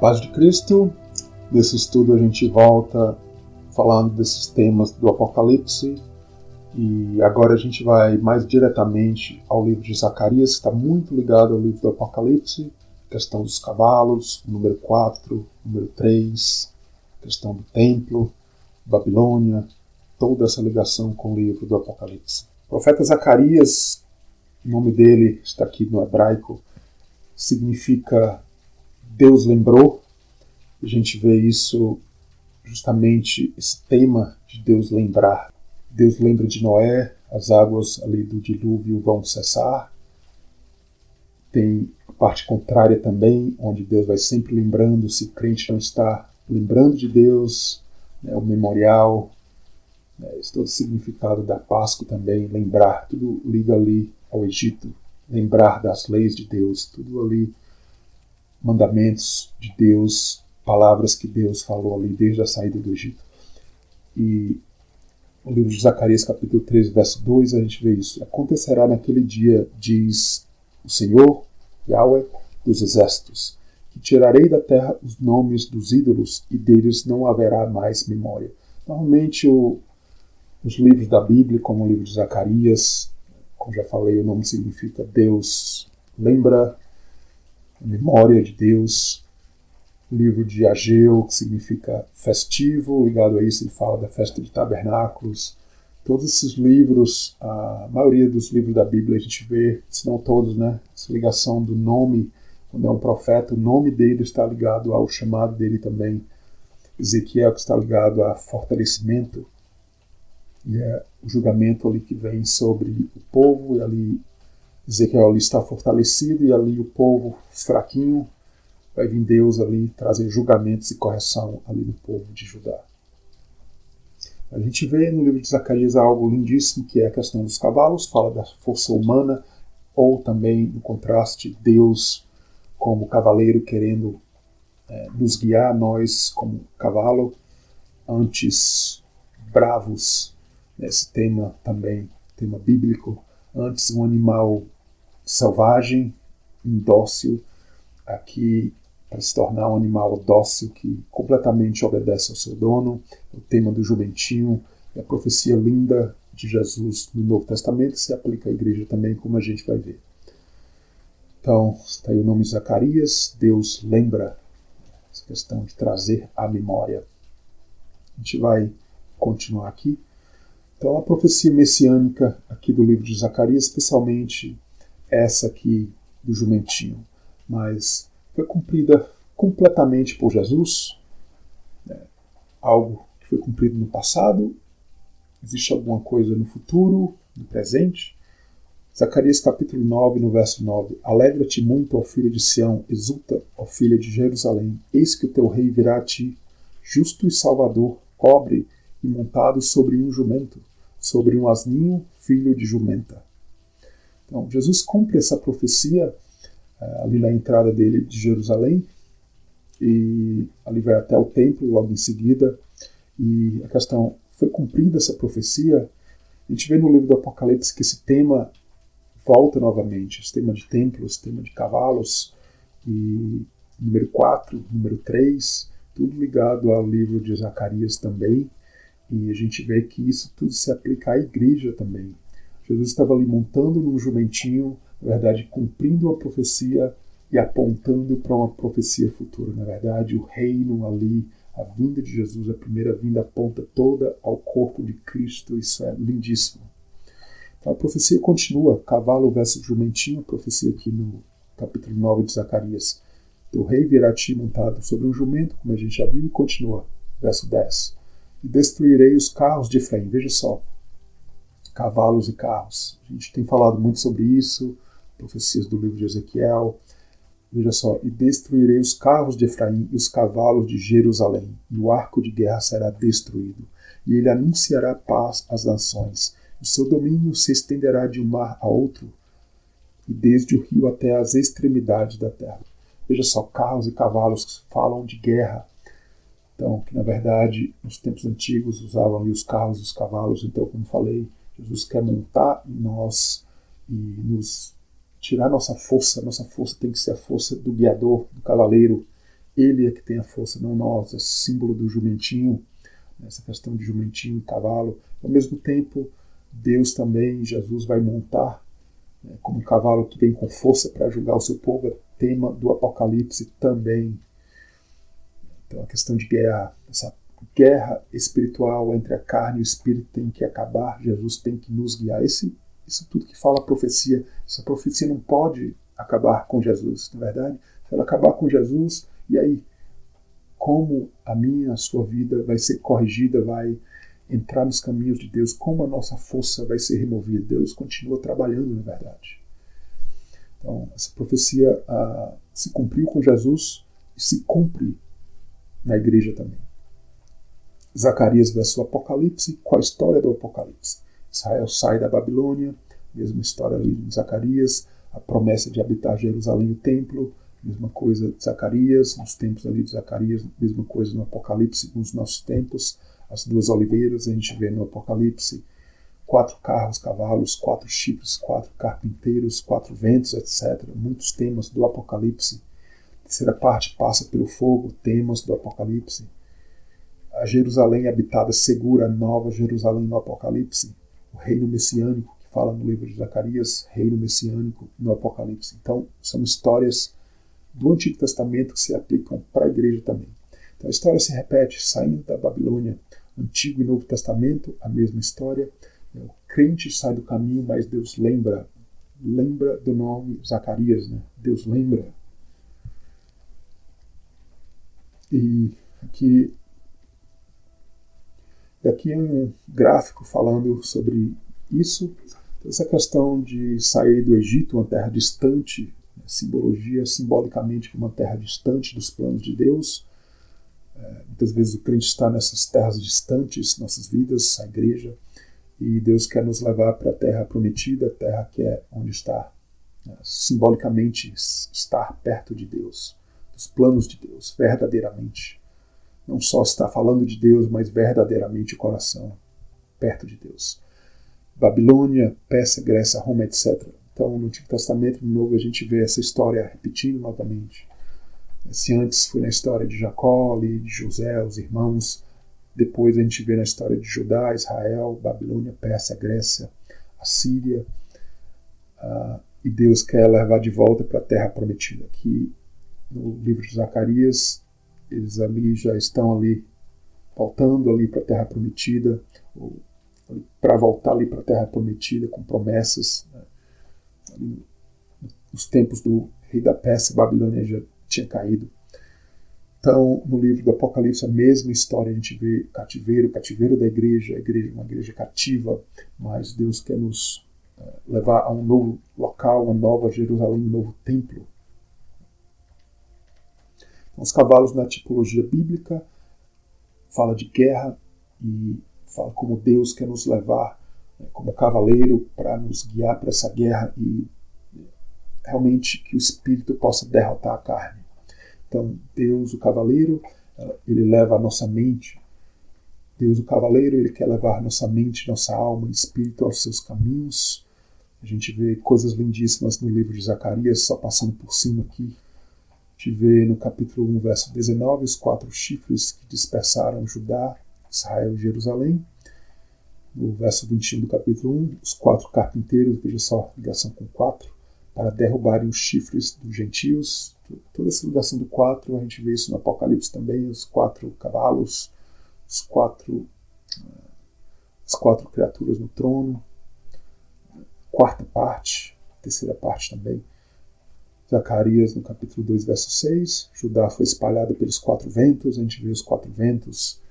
Paz de Cristo. Nesse estudo a gente volta falando desses temas do Apocalipse e agora a gente vai mais diretamente ao livro de Zacarias, que está muito ligado ao livro do Apocalipse, questão dos cavalos, número 4, número 3, questão do templo, Babilônia, toda essa ligação com o livro do Apocalipse. O profeta Zacarias, o nome dele está aqui no hebraico, significa Deus lembrou. A gente vê isso justamente, esse tema de Deus lembrar. Deus lembra de Noé, as águas ali do dilúvio vão cessar. Tem a parte contrária também, onde Deus vai sempre lembrando, se o crente não está lembrando de Deus, o memorial, esse todo o significado da Páscoa também, lembrar, tudo liga ali ao Egito, lembrar das leis de Deus, tudo ali, mandamentos de Deus, palavras que Deus falou ali desde a saída do Egito. E no livro de Zacarias, capítulo 13, verso 2, a gente vê isso. Acontecerá naquele dia, diz o Senhor, Yahweh dos exércitos, que tirarei da terra os nomes dos ídolos e deles não haverá mais memória. Normalmente os livros da Bíblia, como o livro de Zacarias, como já falei, o nome significa Deus lembra, memória de Deus. O livro de Ageu, que significa festivo, ligado a isso ele fala da festa de tabernáculos. Todos esses livros, a maioria dos livros da Bíblia a gente vê, se não todos, essa ligação do nome, quando é um profeta, o nome dele está ligado ao chamado dele também. Ezequiel, que está ligado a fortalecimento, e é o julgamento ali que vem sobre o povo, e ali Ezequiel ali está fortalecido, e ali o povo fraquinho, vai vir Deus ali trazer julgamentos e correção ali no povo de Judá. A gente vê no livro de Zacarias algo lindíssimo, que é a questão dos cavalos, fala da força humana, ou também, no contraste, Deus como cavaleiro querendo nos guiar, nós como cavalo, antes bravos, esse tema também, tema bíblico, antes um animal selvagem, indócil, aqui para se tornar um animal dócil que completamente obedece ao seu dono, o tema do jumentinho, e a profecia linda de Jesus no Novo Testamento se aplica à igreja também, como a gente vai ver. Então, está aí o nome Zacarias, Deus lembra, essa questão de trazer à memória. A gente vai continuar aqui. Então, a profecia messiânica aqui do livro de Zacarias, especialmente essa aqui do jumentinho, mas foi cumprida completamente por Jesus, algo que foi cumprido no passado, existe alguma coisa no futuro, no presente. Zacarias capítulo 9, no verso 9, alegra-te muito, ó filha de Sião, exulta, ó filha de Jerusalém, eis que o teu rei virá a ti, justo e salvador, pobre e montado sobre um jumento, sobre um asninho, filho de jumenta. Então, Jesus cumpre essa profecia ali na entrada dele de Jerusalém, e ali vai até o templo logo em seguida, e a questão, foi cumprida essa profecia? A gente vê no livro do Apocalipse que esse tema volta novamente, esse tema de templo, esse tema de cavalos, e número 4, número 3, tudo ligado ao livro de Zacarias também, e a gente vê que isso tudo se aplica à igreja também. Jesus estava ali montando num jumentinho, na verdade, cumprindo a profecia e apontando para uma profecia futura. Na verdade, o reino ali, a vinda de Jesus, a primeira vinda, aponta toda ao corpo de Cristo. Isso é lindíssimo. Então, a profecia continua, cavalo versus jumentinho, a profecia aqui no capítulo 9 de Zacarias. Teu rei virá a ti montado sobre um jumento, como a gente já viu, e continua, verso 10. E destruirei os carros de Efraim. Veja só, cavalos e carros. A gente tem falado muito sobre isso, profecias do livro de Ezequiel. Veja só, e destruirei os carros de Efraim e os cavalos de Jerusalém, e o arco de guerra será destruído, e ele anunciará paz às nações, e seu domínio se estenderá de um mar a outro, e desde o rio até as extremidades da terra. Veja só, carros e cavalos falam de guerra. Então, que na verdade, nos tempos antigos usavam ali os carros e os cavalos, então, como falei, Jesus quer montar em nós e nos tirar nossa força tem que ser a força do guiador, do cavaleiro, Ele é que tem a força, não nós. É símbolo do jumentinho, essa questão de jumentinho e cavalo. Ao mesmo tempo, Deus também, Jesus vai montar como um cavalo que vem com força para julgar o seu povo. É tema do Apocalipse também. Então a questão de guerra, essa guerra espiritual entre a carne e o espírito tem que acabar. Jesus tem que nos guiar. Isso tudo que fala a profecia, essa profecia não pode acabar com Jesus, na verdade. Se ela acabar com Jesus, e aí? Como a minha, a sua vida vai ser corrigida, vai entrar nos caminhos de Deus, como a nossa força vai ser removida. Deus continua trabalhando, na verdade. Então, essa profecia se cumpriu com Jesus e se cumpre na igreja também. Zacarias versus Apocalipse. Qual a história do Apocalipse? Israel sai da Babilônia, mesma história ali em Zacarias, a promessa de habitar Jerusalém, o templo, mesma coisa de Zacarias, nos tempos ali de Zacarias, mesma coisa no Apocalipse, nos nossos tempos, as duas oliveiras, a gente vê no Apocalipse 4 carros, cavalos, 4 chifres, 4 carpinteiros, 4 ventos, etc. Muitos temas do Apocalipse. A terceira parte passa pelo fogo, temas do Apocalipse. A Jerusalém habitada segura, nova Jerusalém no Apocalipse. O reino messiânico, que fala no livro de Zacarias, reino messiânico no Apocalipse. Então, são histórias do Antigo Testamento que se aplicam para a igreja também. Então a história se repete, saindo da Babilônia, Antigo e Novo Testamento, a mesma história. O crente sai do caminho, mas Deus lembra do nome Zacarias, né? Deus lembra. E aqui é um gráfico falando sobre isso. Essa questão de sair do Egito, uma terra distante, simbolicamente uma terra distante dos planos de Deus. Muitas vezes o crente está nessas terras distantes, nossas vidas, a igreja, e Deus quer nos levar para a terra prometida, a terra que é onde está, simbolicamente, estar perto de Deus, dos planos de Deus, verdadeiramente. Não só estar falando de Deus, mas verdadeiramente o coração, perto de Deus. Babilônia, Pérsia, Grécia, Roma, etc. Então, no Antigo Testamento, no Novo, a gente vê essa história repetindo novamente. Se antes foi na história de Jacó, ali, de José, os irmãos, depois a gente vê na história de Judá, Israel, Babilônia, Pérsia, Grécia, Assíria, e Deus quer levar de volta para a terra prometida. Aqui no livro de Zacarias, eles ali já estão ali, voltando ali para a terra prometida, ou para voltar ali para a terra prometida com promessas, né? Ali, nos tempos do rei da Pérsia, Babilônia já tinha caído. Então, no livro do Apocalipse, a mesma história, a gente vê cativeiro da igreja, uma igreja cativa, mas Deus quer nos levar a um novo local, uma nova Jerusalém, um novo templo. Então, os cavalos na tipologia bíblica fala de guerra e fala como Deus quer nos levar como cavaleiro para nos guiar para essa guerra e realmente que o Espírito possa derrotar a carne. Então, Deus, o cavaleiro, ele leva a nossa mente. Deus, o cavaleiro, ele quer levar nossa mente, nossa alma e espírito aos seus caminhos. A gente vê coisas lindíssimas no livro de Zacarias, só passando por cima aqui. A gente vê no capítulo 1, verso 19, os 4 chifres que dispersaram Judá, Israel e Jerusalém. No verso 21 do capítulo 1, os 4 carpinteiros, veja só a ligação com 4, para derrubarem os chifres dos gentios. Toda essa ligação do 4, a gente vê isso no Apocalipse também, os 4 cavalos, as quatro criaturas no trono, quarta parte, terceira parte também. Zacarias, no capítulo 2, verso 6, Judá foi espalhada pelos 4 ventos, a gente vê os 4 ventos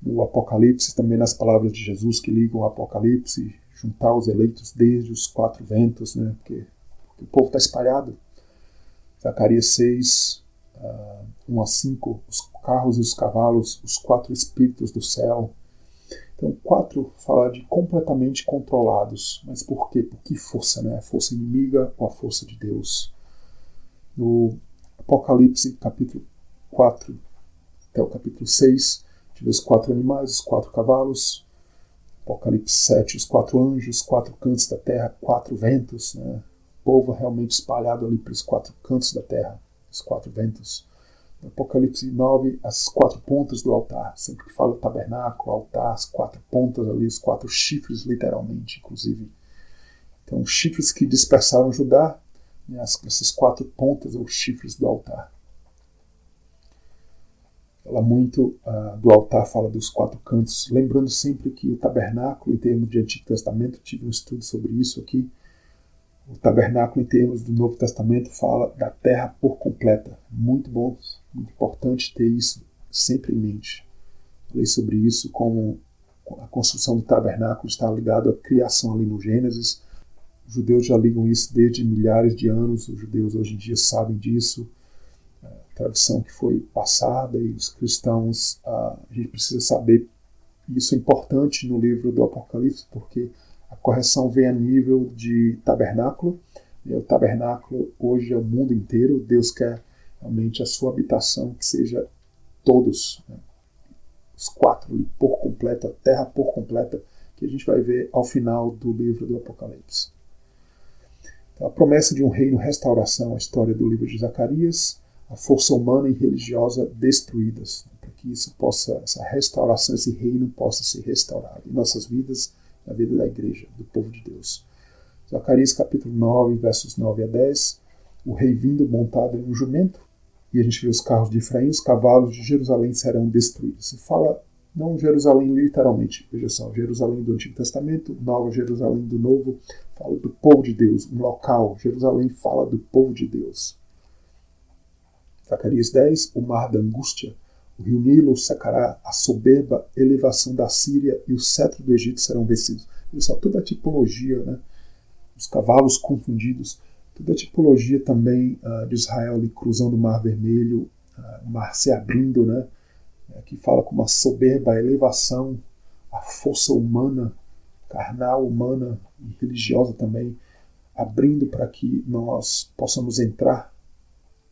no Apocalipse, também nas palavras de Jesus que ligam o Apocalipse, juntar os eleitos desde os 4 ventos, né, porque o povo está espalhado. Zacarias 6, 1 a 5, os carros e os cavalos, os 4 espíritos do céu. Então, 4 fala de completamente controlados. Mas por quê? Por que força? Né? A força inimiga ou a força de Deus? No Apocalipse, capítulo 4 até o capítulo 6, a gente vê os 4 animais, os 4 cavalos. Apocalipse 7, os 4 anjos, 4 cantos da terra, 4 ventos, né? O povo realmente espalhado ali pelos 4 cantos da terra, os 4 ventos. Apocalipse 9, as 4 pontas do altar. Sempre que fala tabernáculo, altar, as 4 pontas ali, os 4 chifres, literalmente, inclusive. Então, chifres que dispersaram Judá, né, essas 4 pontas ou chifres do altar. Fala muito do altar, fala dos 4 cantos. Lembrando sempre que o tabernáculo, em termos de Antigo Testamento, tive um estudo sobre isso aqui. O tabernáculo, em termos do Novo Testamento, fala da terra por completa. Muito bom, muito importante ter isso sempre em mente. Falei sobre isso, como a construção do tabernáculo está ligada à criação ali no Gênesis. Os judeus já ligam isso desde milhares de anos, os judeus hoje em dia sabem disso. Tradição que foi passada, e os cristãos, a gente precisa saber. Isso é importante no livro do Apocalipse, porque a correção vem a nível de tabernáculo. O tabernáculo hoje é o mundo inteiro. Deus quer realmente a sua habitação, que seja todos, né? Os 4 ali por completo, a terra por completa, que a gente vai ver ao final do livro do Apocalipse. Então, a promessa de um reino restauração, a história do livro de Zacarias, a força humana e religiosa destruídas, para que isso possa, essa restauração, esse reino possa ser restaurado em nossas vidas, na vida da igreja, do povo de Deus. Zacarias capítulo 9, versos 9 a 10, o rei vindo montado em um jumento, e a gente vê os carros de Efraim, os cavalos de Jerusalém serão destruídos. Se fala, não Jerusalém literalmente, veja só, Jerusalém do Antigo Testamento, Nova Jerusalém do Novo, fala do povo de Deus, um local. Jerusalém fala do povo de Deus. Zacarias 10, o mar da angústia, o rio Nilo secará, a soberba elevação da Síria e o cetro do Egito serão vencidos. Veja só, toda a tipologia, né? Os cavalos confundidos, toda a tipologia também de Israel ali cruzando o Mar Vermelho, o mar se abrindo, né? Que fala com uma soberba elevação, a força humana, carnal, humana e religiosa também, abrindo para que nós possamos entrar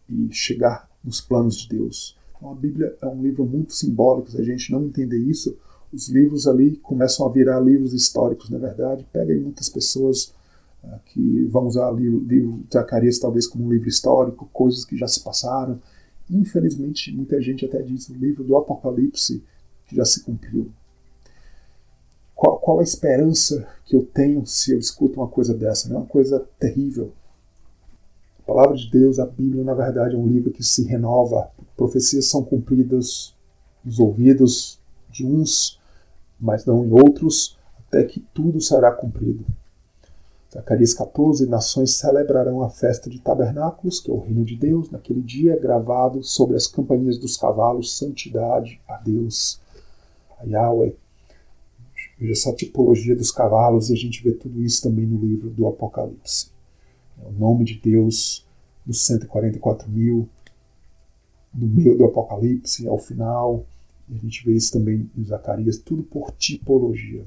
e chegar nos planos de Deus. Então, a Bíblia é um livro muito simbólico. Se a gente não entender isso, os livros ali começam a virar livros históricos, na verdade. Pega aí muitas pessoas que vão usar o livro de Zacarias talvez como um livro histórico, coisas que já se passaram. Infelizmente, muita gente até diz o livro do Apocalipse que já se cumpriu. Qual a esperança que eu tenho se eu escuto uma coisa dessa? É uma coisa terrível. A palavra de Deus, a Bíblia, na verdade, é um livro que se renova. Profecias são cumpridas nos ouvidos de uns, mas não em outros, até que tudo será cumprido. Zacarias 14, nações celebrarão a festa de tabernáculos, que é o reino de Deus, naquele dia gravado sobre as campanhas dos cavalos, santidade a Deus, a Yahweh. Veja essa tipologia dos cavalos, e a gente vê tudo isso também no livro do Apocalipse. O nome de Deus dos 144 mil, no meio do Apocalipse, ao final, e a gente vê isso também em Zacarias, tudo por tipologia.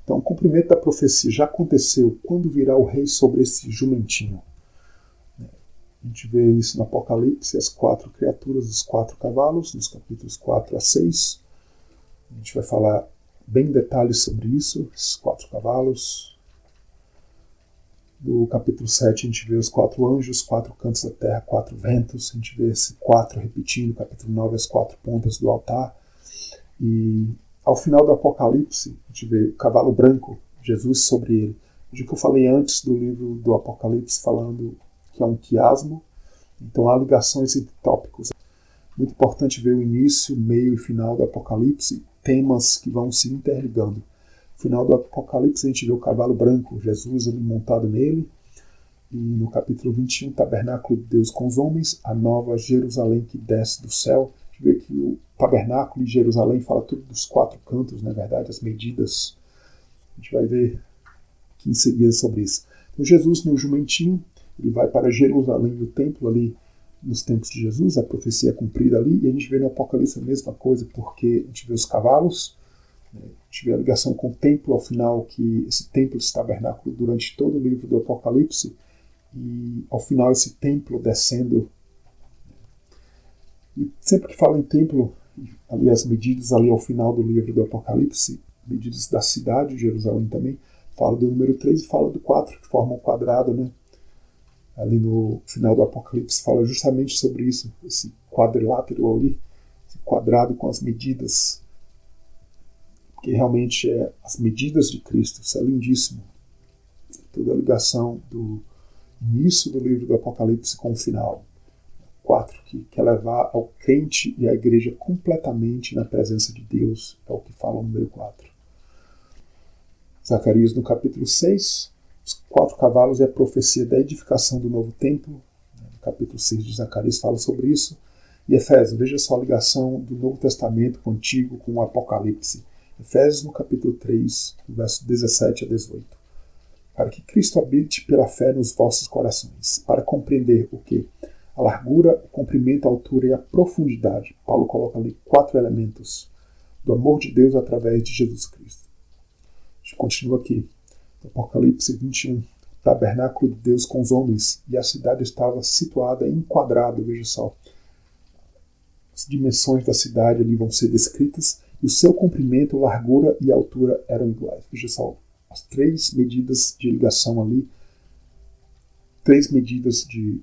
Então, o cumprimento da profecia já aconteceu. Quando virá o rei sobre esse jumentinho? A gente vê isso no Apocalipse, as 4 criaturas, os 4 cavalos, nos capítulos 4 a 6. A gente vai falar bem em detalhes sobre isso, esses 4 cavalos. No capítulo 7 a gente vê os 4 anjos, 4 cantos da terra, 4 ventos. A gente vê esse 4 repetindo, capítulo 9, as 4 pontas do altar. E ao final do Apocalipse, a gente vê o cavalo branco, Jesus sobre ele. O que eu falei antes do livro do Apocalipse, falando que é um quiasmo, então há ligações entre tópicos. Muito importante ver o início, meio e final do Apocalipse, temas que vão se interligando. No final do Apocalipse a gente vê o cavalo branco, Jesus ali montado nele, e no capítulo 21, tabernáculo de Deus com os homens, a nova Jerusalém que desce do céu. A gente vê que o tabernáculo de Jerusalém fala tudo dos 4 cantos, na verdade, as medidas. A gente vai ver aqui em seguida sobre isso. Então, Jesus no jumentinho, ele vai para Jerusalém, o templo ali, nos tempos de Jesus, a profecia é cumprida ali, e a gente vê no Apocalipse a mesma coisa, porque a gente vê os cavalos, a gente vê a ligação com o templo, ao final, que esse templo, esse tabernáculo, durante todo o livro do Apocalipse, e ao final esse templo descendo. E sempre que fala em templo, ali as medidas ali ao final do livro do Apocalipse, medidas da cidade de Jerusalém também, fala do número 3 e fala do 4, que forma um quadrado, né? ali no final do Apocalipse, fala justamente sobre isso, esse quadrilátero ali, esse quadrado com as medidas, que realmente é as medidas de Cristo. Isso é lindíssimo. Toda a ligação do início do livro do Apocalipse com o final. 4, que quer levar ao crente e à igreja completamente na presença de Deus, é o que fala o número 4. Zacarias, no capítulo 6, os 4 cavalos é a profecia da edificação do novo templo. No capítulo 6 de Zacarias fala sobre isso. E Efésios, veja só a ligação do Novo Testamento com o Antigo, com o Apocalipse. Efésios, no capítulo 3, verso 17 a 18. Para que Cristo habite pela fé nos vossos corações, para compreender o que? A largura, o comprimento, a altura e a profundidade. Paulo coloca ali 4 elementos do amor de Deus através de Jesus Cristo. A gente continua aqui. Apocalipse 21. Tabernáculo de Deus com os homens, e a cidade estava situada em quadrado. Veja só. As dimensões da cidade ali vão ser descritas, e o seu comprimento, largura e altura eram iguais. Veja só. As 3 medidas de ligação ali, 3 medidas de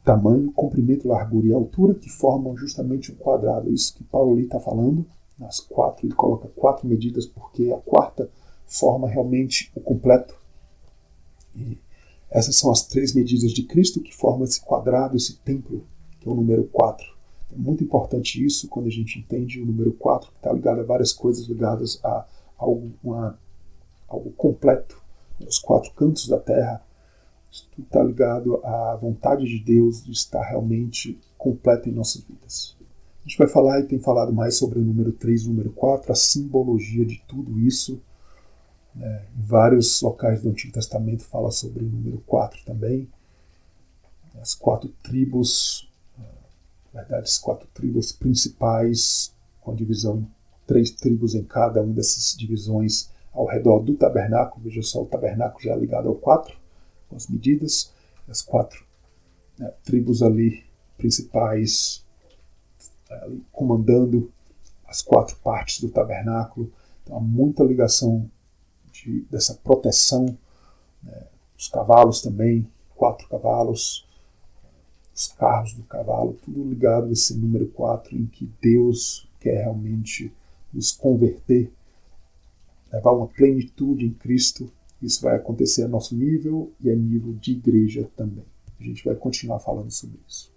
tamanho, comprimento, largura e altura, que formam justamente um quadrado. Isso que Paulo ali está falando. Nas 4, ele coloca 4 medidas, porque a 4ª forma realmente o completo. E essas são as 3 medidas de Cristo que formam esse quadrado, esse templo, que é o número 4. É muito importante isso quando a gente entende o número 4, que está ligado a várias coisas ligadas a algo completo. Os 4 cantos da terra, isso tudo está ligado à vontade de Deus de estar realmente completa em nossas vidas. A gente vai falar e tem falado mais sobre o número 3 e o número 4, a simbologia de tudo isso. Em vários locais do Antigo Testamento fala sobre o número 4 também. As 4 tribos, na verdade, as 4 tribos principais, com a divisão em 3 tribos em cada uma dessas divisões ao redor do tabernáculo. Veja só, o tabernáculo já é ligado ao 4, com as medidas. As 4 tribos ali principais ali, comandando as 4 partes do tabernáculo. Então há muita ligação dessa proteção. Os cavalos também, 4 cavalos, os carros do cavalo, tudo ligado a esse número 4, em que Deus quer realmente nos converter, levar uma plenitude em Cristo. Isso vai acontecer a nosso nível e a nível de igreja também. A gente vai continuar falando sobre isso.